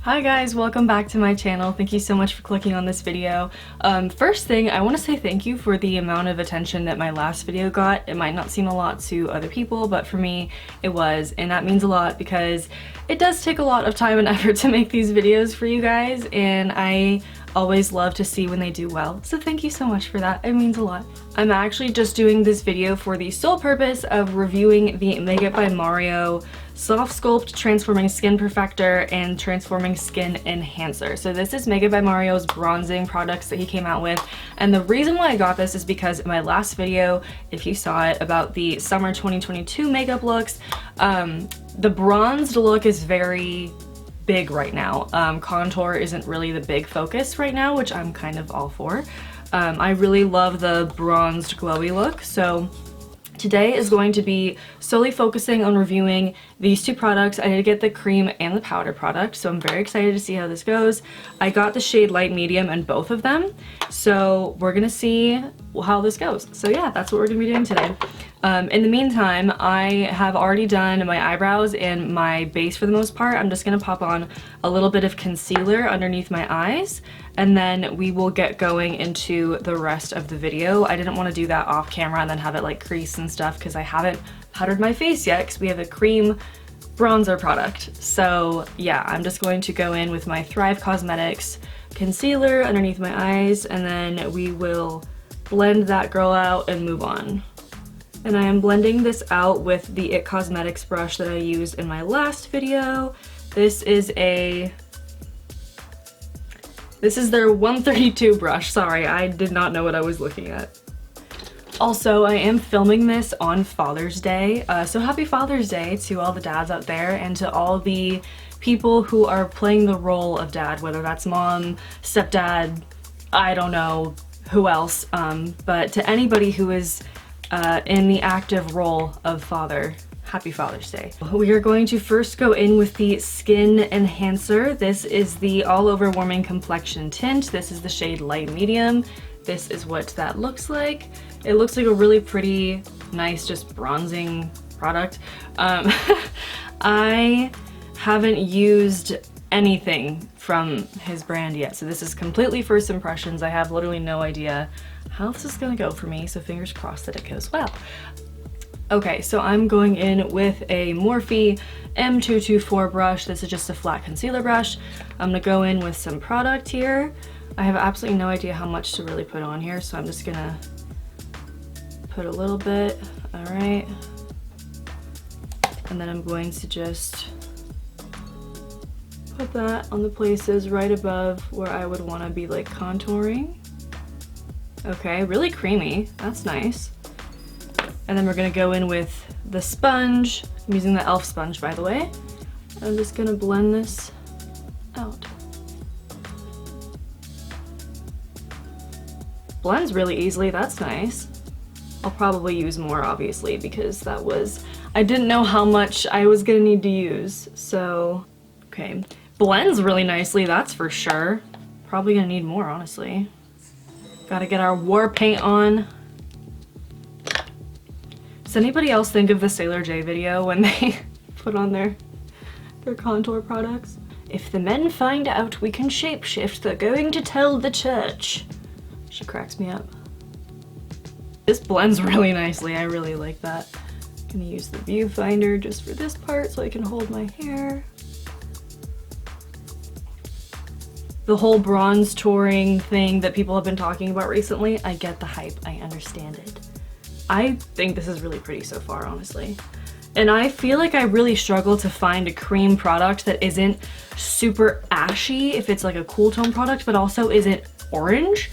Hi guys, welcome back to my channel. Thank you so much for clicking on this video. First thing, I want to say thank you for the amount of attention that my last video got. It might not seem a lot to other people, but for me it was, and that means a lot because it does take a lot of time and effort to make these videos for you guys, and I always love to see when they do well. So thank you so much for that. It means a lot. I'm actually just doing this video for the sole purpose of reviewing the MakeupByMario Soft Sculpt Transforming Skin Perfector and Transforming Skin Enhancer. So this is MakeupByMario's bronzing products that he came out with, and the reason why I got this is because in my last video, if you saw it, about the summer 2022 makeup looks, the bronzed look is very big right now. Contour isn't really the big focus right now, which I'm kind of all for. I really love the bronzed glowy look, so today is going to be solely focusing on reviewing these two products. I did get the cream and the powder product, so I'm very excited to see how this goes. I got the shade light medium in both of them, so we're gonna see how this goes. So yeah, that's what we're gonna be doing today. In the meantime, I have already done my eyebrows and my base for the most part. I'm just gonna pop on a little bit of concealer underneath my eyes, and then we will get going into the rest of the video. I didn't want to do that off camera and then have it like crease and stuff because I haven't powdered my face yet because we have a cream bronzer product. So yeah, I'm just going to go in with my Thrive Cosmetics concealer underneath my eyes, and then we will blend that girl out and move on. And I am blending this out with the IT Cosmetics brush that I used in my last video. This is their 132 brush. Sorry, I did not know what I was looking at. Also, I am filming this on Father's Day, so happy Father's Day to all the dads out there and to all the people who are playing the role of dad, whether that's mom, stepdad, I don't know who else, but to anybody who is in the active role of father, happy Father's Day. We are going to first go in with the Skin Enhancer. This is the All Over Warming Complexion Tint. This is the shade Light Medium. This is what that looks like. It looks like a really pretty, nice, just bronzing product. I haven't used anything from his brand yet, so this is completely first impressions. I have literally no idea how this is gonna go for me, so fingers crossed that it goes well. Okay, so I'm going in with a Morphe M224 brush. This is just a flat concealer brush. I'm gonna go in with some product here. I have absolutely no idea how much to really put on here, so I'm just gonna put a little bit, all right. And then I'm going to just put that on the places right above where I would wanna be like contouring. Okay, really creamy, that's nice. And then we're gonna go in with the sponge. I'm using the e.l.f. sponge, by the way. I'm just gonna blend this out. Blends really easily, that's nice. I'll probably use more, obviously, because I didn't know how much I was gonna need to use, so. Okay, blends really nicely, that's for sure. Probably gonna need more, honestly. Gotta get our war paint on. Does anybody else think of the Sailor J video when they put on their contour products? If the men find out we can shapeshift, they're going to tell the church. She cracks me up. This blends really nicely, I really like that. I'm gonna use the viewfinder just for this part so I can hold my hair. The whole bronze touring thing that people have been talking about recently, I get the hype, I understand it. I think this is really pretty so far, honestly. And I feel like I really struggle to find a cream product that isn't super ashy, if it's like a cool tone product, but also isn't orange.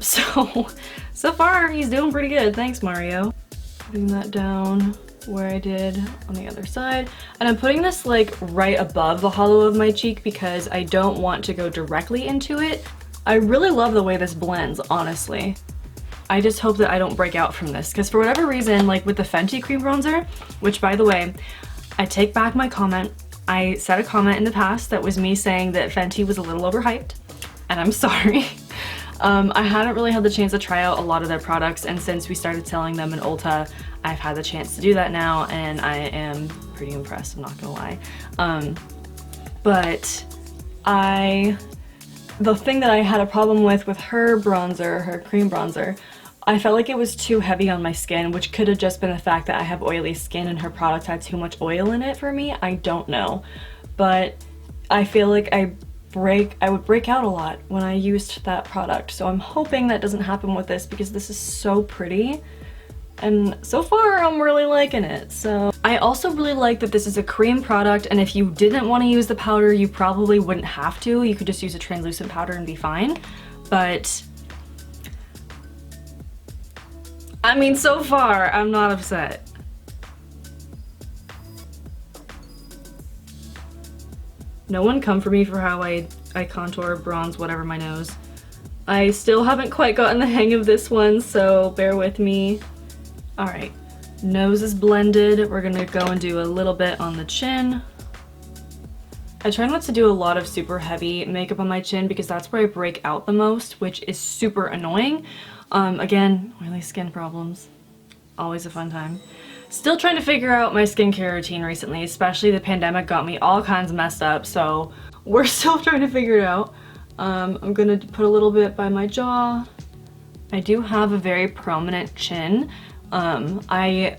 So far he's doing pretty good. Thanks, Mario. Putting that down where I did on the other side. And I'm putting this like right above the hollow of my cheek because I don't want to go directly into it. I really love the way this blends, honestly. I just hope that I don't break out from this because for whatever reason, like with the Fenty cream bronzer, which by the way, I take back my comment. I said a comment in the past that was me saying that Fenty was a little overhyped, and I'm sorry. I haven't really had the chance to try out a lot of their products, and since we started selling them in Ulta, I've had the chance to do that now, and I am pretty impressed, I'm not gonna lie. But the thing that I had a problem with her bronzer, her cream bronzer, I felt like it was too heavy on my skin, which could have just been the fact that I have oily skin and her product had too much oil in it for me. I don't know. But I feel like I would break out a lot when I used that product. So I'm hoping that doesn't happen with this because this is so pretty. And so far I'm really liking it. So I also really like that this is a cream product, and if you didn't want to use the powder, you probably wouldn't have to. You could just use a translucent powder and be fine. But I mean, so far I'm not upset. No one come for me for how I contour, bronze, whatever my nose. I still haven't quite gotten the hang of this one, so bear with me. Alright, nose is blended. We're gonna go and do a little bit on the chin. I try not to do a lot of super heavy makeup on my chin because that's where I break out the most, which is super annoying. Again, oily skin problems. Always a fun time. Still trying to figure out my skincare routine recently, especially the pandemic got me all kinds messed up, so we're still trying to figure it out. I'm gonna put a little bit by my jaw. I do have a very prominent chin. I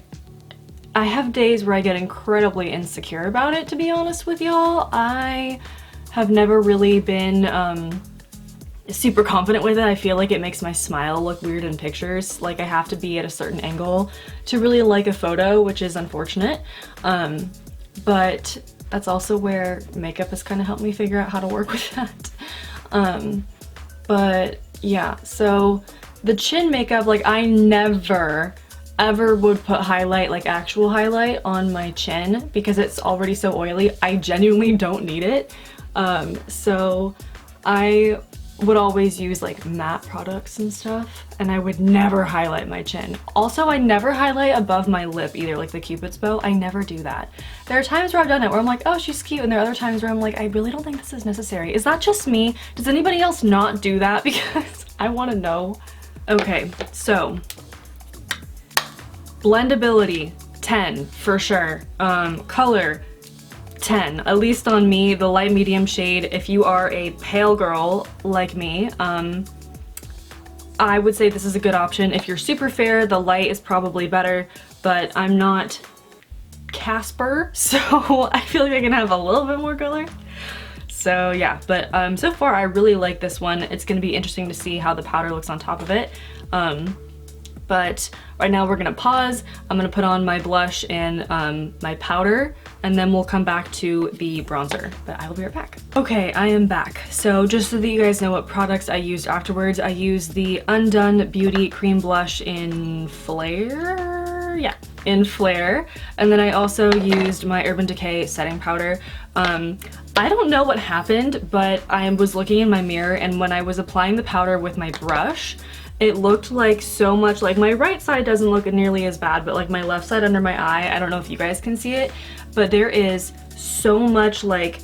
have days where I get incredibly insecure about it, to be honest with y'all. I have never really been super confident with it. I feel like it makes my smile look weird in pictures. Like I have to be at a certain angle to really like a photo, which is unfortunate. But that's also where makeup has kind of helped me figure out how to work with that. But yeah, so the chin makeup, like I never ever would put highlight, like actual highlight on my chin because it's already so oily. I genuinely don't need it. So I would always use like matte products and stuff, and I would never highlight my chin. Also, I never highlight above my lip either, like the Cupid's bow. I never do that. There are times where I've done it where I'm like, oh, she's cute, and there are other times where I'm like, I really don't think this is necessary. Is that just me? Does anybody else not do that? Because I want to know. Okay, so blendability, 10 for sure. Color, 10, at least on me, the light medium shade. If you are a pale girl like me, I would say this is a good option. If you're super fair, the light is probably better, but I'm not Casper, so I feel like I can have a little bit more color. So yeah, but so far I really like this one. It's gonna be interesting to see how the powder looks on top of it. But right now we're gonna pause. I'm gonna put on my blush and my powder, and then we'll come back to the bronzer, but I will be right back. Okay, I am back. So just so that you guys know what products I used afterwards, I used the Undone Beauty Cream Blush in Flare? Yeah, in Flare. And then I also used my Urban Decay setting powder. I don't know what happened, but I was looking in my mirror, and when I was applying the powder with my brush, it looked like so much, like my right side doesn't look nearly as bad, but like my left side under my eye, I don't know if you guys can see it, but there is so much like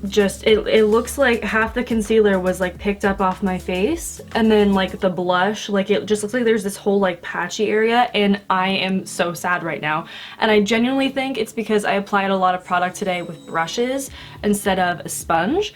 just, it looks like half the concealer was like picked up off my face, and then like the blush, like it just looks like there's this whole like patchy area, and I am so sad right now. And I genuinely think it's because I applied a lot of product today with brushes instead of a sponge.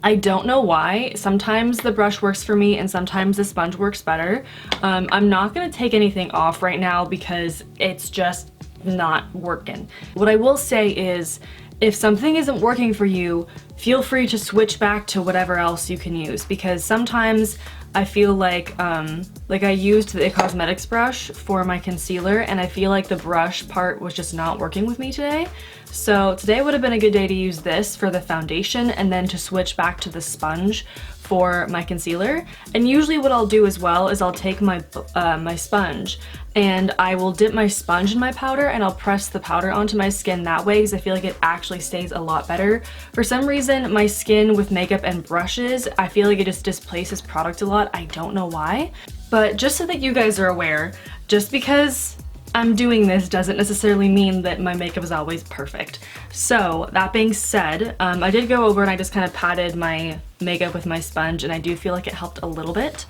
I don't know why. Sometimes the brush works for me and sometimes the sponge works better. I'm not gonna take anything off right now because it's just not working. What I will say is, if something isn't working for you, feel free to switch back to whatever else you can use, because sometimes I feel like I used the It Cosmetics brush for my concealer, and I feel like the brush part was just not working with me today. So today would have been a good day to use this for the foundation and then to switch back to the sponge for my concealer. And usually what I'll do as well is I'll take my my sponge and I will dip my sponge in my powder, and I'll press the powder onto my skin that way because I feel like it actually stays a lot better. For some reason, my skin with makeup and brushes, I feel like it just displaces product a lot. I don't know why. But just so that you guys are aware, just because I'm doing this doesn't necessarily mean that my makeup is always perfect. So that being said, I did go over and I just kind of patted my makeup with my sponge, and I do feel like it helped a little bit.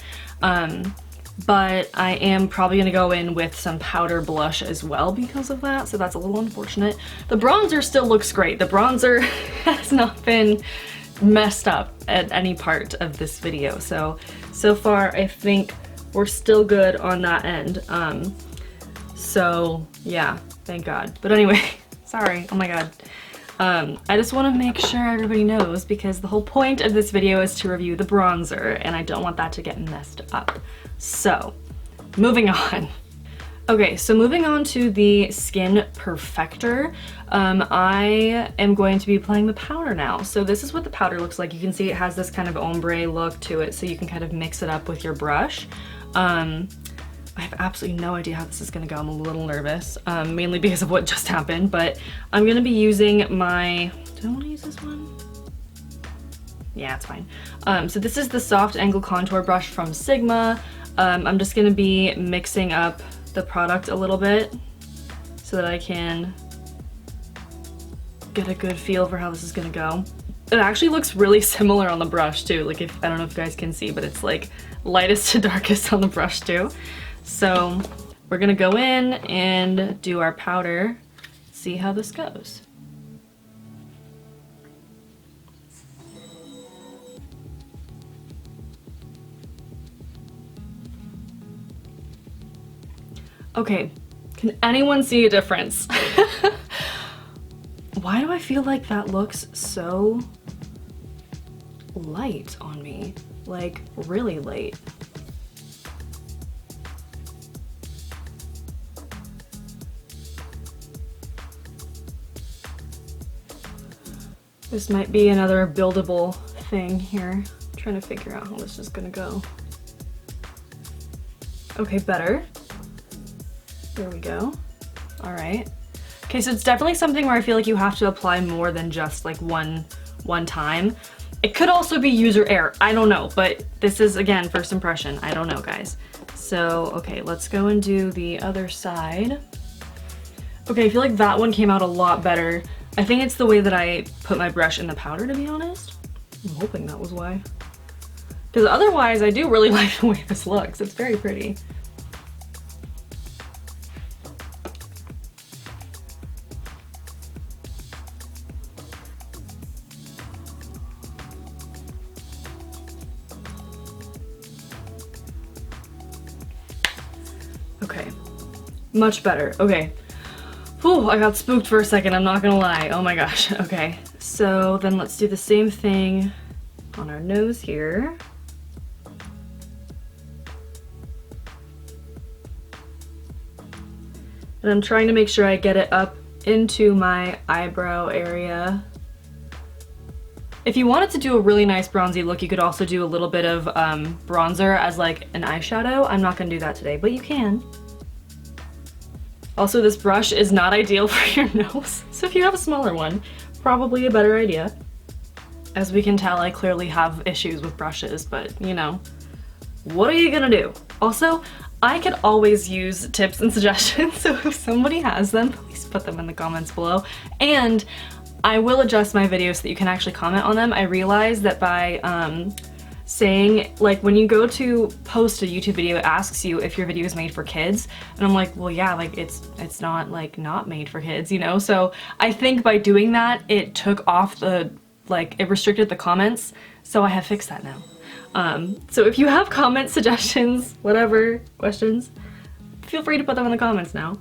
but I am probably gonna go in with some powder blush as well because of that, so that's a little unfortunate. The bronzer still looks great. The bronzer has not been messed up at any part of this video, so far I think we're still good on that end. So yeah, thank God. But anyway, sorry, oh my God. I just want to make sure everybody knows, because the whole point of this video is to review the bronzer and I don't want that to get messed up. So, moving on. Okay, so moving on to the Skin Perfector, I am going to be applying the powder now. So this is what the powder looks like. You can see it has this kind of ombre look to it, so you can kind of mix it up with your brush. I have absolutely no idea how this is gonna go. I'm a little nervous, mainly because of what just happened, but I'm gonna be using my, do I wanna use this one? Yeah, it's fine. So this is the Soft Angle Contour Brush from Sigma. I'm just gonna be mixing up the product a little bit so that I can get a good feel for how this is gonna go. It actually looks really similar on the brush too. Like, I don't know if you guys can see, but it's like lightest to darkest on the brush too. So we're gonna go in and do our powder, see how this goes. Okay, can anyone see a difference? Why do I feel like that looks so light on me? Like, really light. This might be another buildable thing here. I'm trying to figure out how this is gonna go. Okay, better. There we go. All right. Okay, so it's definitely something where I feel like you have to apply more than just like one time. It could also be user error, I don't know, but this is, again, first impression. I don't know, guys. So, okay, let's go and do the other side. Okay, I feel like that one came out a lot better. I think it's the way that I put my brush in the powder, to be honest. I'm hoping that was why. Because otherwise, I do really like the way this looks. It's very pretty. Okay, much better. Okay. Whew, I got spooked for a second, I'm not gonna lie. Oh my gosh. Okay, so then let's do the same thing on our nose here. And I'm trying to make sure I get it up into my eyebrow area. If you wanted to do a really nice bronzy look, you could also do a little bit of bronzer as like an eyeshadow. I'm not gonna do that today, but you can. Also, this brush is not ideal for your nose, so if you have a smaller one, probably a better idea. As we can tell, I clearly have issues with brushes, but you know, what are you gonna do? Also, I could always use tips and suggestions, so if somebody has them, please put them in the comments below. And I will adjust my videos so that you can actually comment on them. I realize that by saying, like, when you go to post a YouTube video, it asks you if your video is made for kids, and I'm like, well, yeah, like, it's not, like, not made for kids, you know? So I think by doing that, it took off the, like, it restricted the comments, so I have fixed that now. So if you have comments, suggestions, whatever, questions, feel free to put them in the comments now.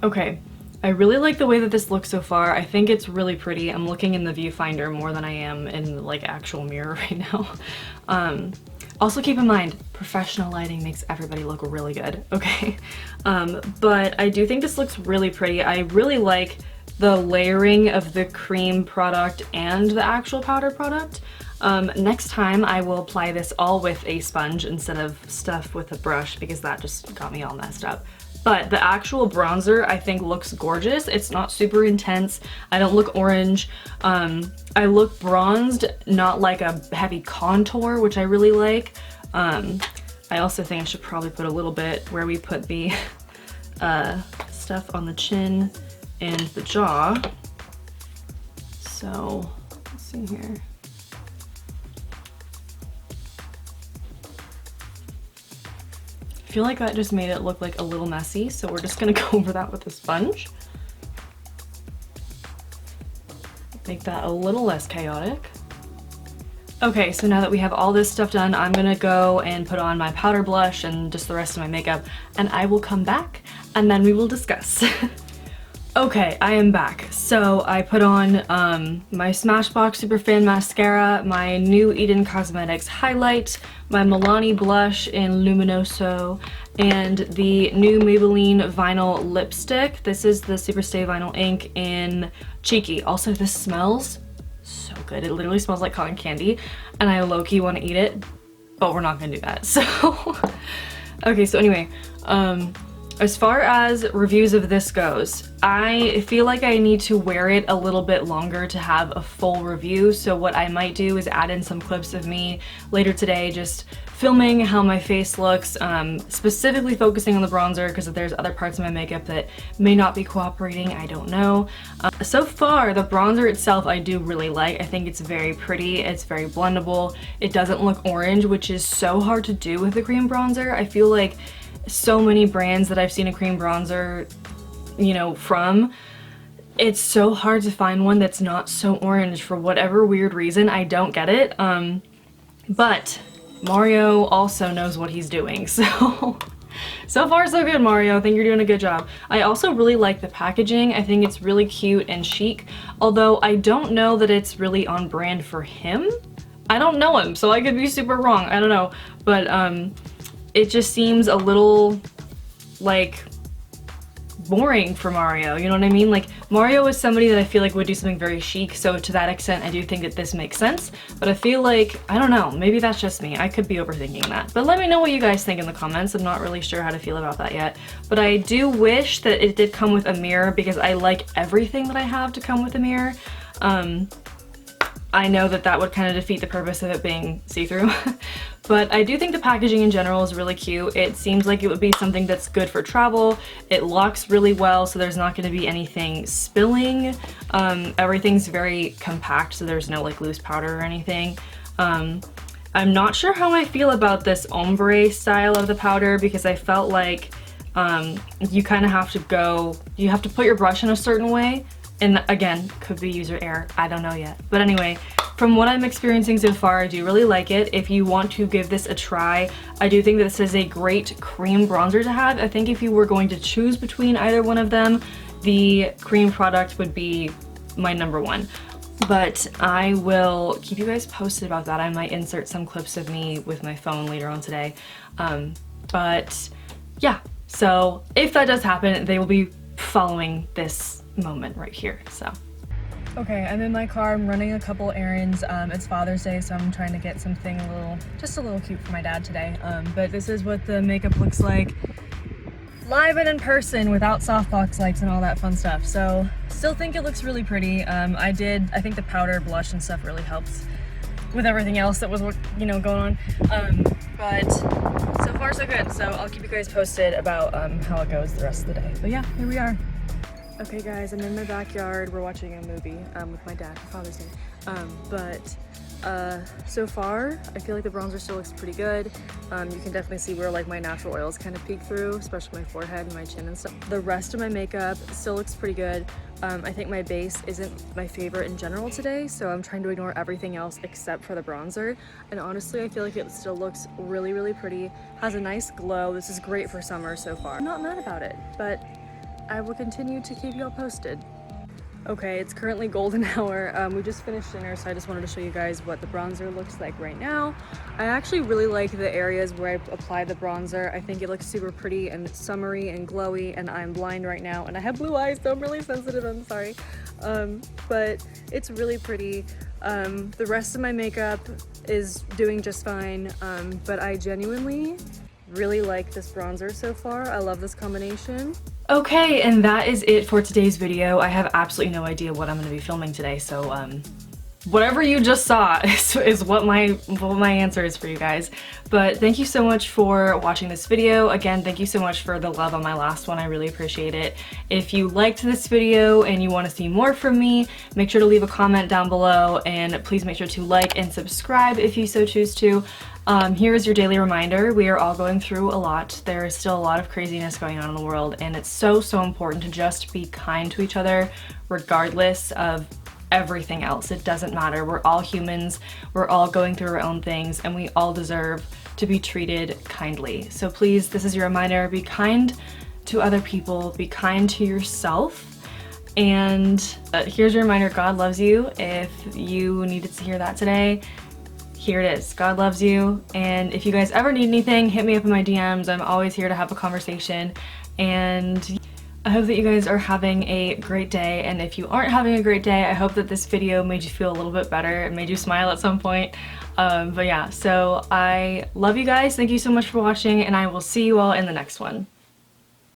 Okay. I really like the way that this looks so far. I think it's really pretty. I'm looking in the viewfinder more than I am in like actual mirror right now. Also keep in mind, professional lighting makes everybody look really good, okay? But I do think this looks really pretty. I really like the layering of the cream product and the actual powder product. Next time I will apply this all with a sponge instead of stuff with a brush, because that just got me all messed up. But the actual bronzer, I think, looks gorgeous. It's not super intense. I don't look orange. I look bronzed, not like a heavy contour, which I really like. I also think I should probably put a little bit where we put the stuff on the chin and the jaw. So, let's see here. feel like that just made it look like a little messy, so we're just gonna go over that with a sponge. Make that a little less chaotic. Okay, so now that we have all this stuff done, I'm gonna go and put on my powder blush and just the rest of my makeup, and I will come back and then we will discuss. Okay, I am back. So I put on my Smashbox Superfan Mascara, my new Eden Cosmetics highlight, my Milani blush in Luminoso, and the new Maybelline Vinyl lipstick. This is the Superstay Vinyl Ink in Cheeky. Also, this smells so good. It literally smells like cotton candy, and I low-key want to eat it, but we're not gonna do that. So, okay, so anyway, as far as reviews of this goes, I feel like I need to wear it a little bit longer to have a full review. So what I might do is add in some clips of me later today just filming how my face looks, specifically focusing on the bronzer because there's other parts of my makeup that may not be cooperating, I don't know. So far, the bronzer itself I do really like. I think it's very pretty, it's very blendable. It doesn't look orange, which is so hard to do with the cream bronzer. I feel like so many brands that I've seen a cream bronzer, you know, from, it's so hard to find one that's not so orange for whatever weird reason. I don't get it. But Mario also knows what he's doing, so so far so good, Mario. I think you're doing a good job. I also really like the packaging. I think it's really cute and chic, although I don't know that it's really on brand for him. I don't know him, so I could be super wrong. I don't know, but it just seems a little, like, boring for Mario, you know what I mean? Like, Mario is somebody that I feel like would do something very chic, so to that extent I do think that this makes sense, but I feel like, I don't know, maybe that's just me. I could be overthinking that. But let me know what you guys think in the comments. I'm not really sure how to feel about that yet. But I do wish that it did come with a mirror because I like everything that I have to come with a mirror. I know that that would kind of defeat the purpose of it being see-through. But I do think the packaging in general is really cute. It seems like it would be something that's good for travel. It locks really well, so there's not going to be anything spilling. Everything's very compact, so there's no like loose powder or anything. I'm not sure how I feel about this ombre style of the powder because I felt like you kind of have to you have to put your brush in a certain way. And again, could be user error, I don't know yet. But anyway, from what I'm experiencing so far, I do really like it. If you want to give this a try, I do think that this is a great cream bronzer to have. I think if you were going to choose between either one of them, the cream product would be my number one. But I will keep you guys posted about that. I might insert some clips of me with my phone later on today. But yeah, so if that does happen, they will be following this moment right here, so. Okay, I'm in my car, I'm running a couple errands. It's Father's Day, so I'm trying to get something just a little cute for my dad today. But this is what the makeup looks like live and in person without softbox lights and all that fun stuff. So still think it looks really pretty. I think the powder, blush and stuff really helps with everything else that was, you know, going on. But so far so good. So I'll keep you guys posted about how it goes the rest of the day. But yeah, here we are. Okay guys, I'm in my backyard. We're watching a movie with my dad for Father's Day. So far, I feel like the bronzer still looks pretty good. You can definitely see where like my natural oils kind of peek through, especially my forehead and my chin and stuff. The rest of my makeup still looks pretty good. I think my base isn't my favorite in general today, so I'm trying to ignore everything else except for the bronzer. And honestly, I feel like it still looks really, really pretty. Has a nice glow. This is great for summer so far. I'm not mad about it, but I will continue to keep y'all posted. Okay, it's currently golden hour. We just finished dinner, so I just wanted to show you guys what the bronzer looks like right now. I actually really like the areas where I apply the bronzer. I think it looks super pretty and summery and glowy, and I'm blind right now, and I have blue eyes, so I'm really sensitive, I'm sorry. But it's really pretty. The rest of my makeup is doing just fine, but I genuinely really like this bronzer so far. I love this combination. Okay, and that is it for today's video. I have absolutely no idea what I'm going to be filming today, so whatever you just saw is what my answer is for you guys. But thank you so much for watching this video. Again, thank you so much for the love on my last one. I really appreciate it. If you liked this video and you want to see more from me, make sure to leave a comment down below, and please make sure to like and subscribe if you so choose to. Here is your daily reminder. We are all going through a lot. There is still a lot of craziness going on in the world, and it's so important to just be kind to each other regardless of everything else. It doesn't matter. We're all humans. We're all going through our own things, and we all deserve to be treated kindly. So please, this is your reminder. Be kind to other people. Be kind to yourself. And here's your reminder. God loves you. If you needed to hear that today, here it is. God loves you. And if you guys ever need anything, hit me up in my DMs. I'm always here to have a conversation. And I hope that you guys are having a great day, and if you aren't having a great day, I hope that this video made you feel a little bit better. It made you smile at some point. But yeah, so I love you guys. Thank you so much for watching, and I will see you all in the next one.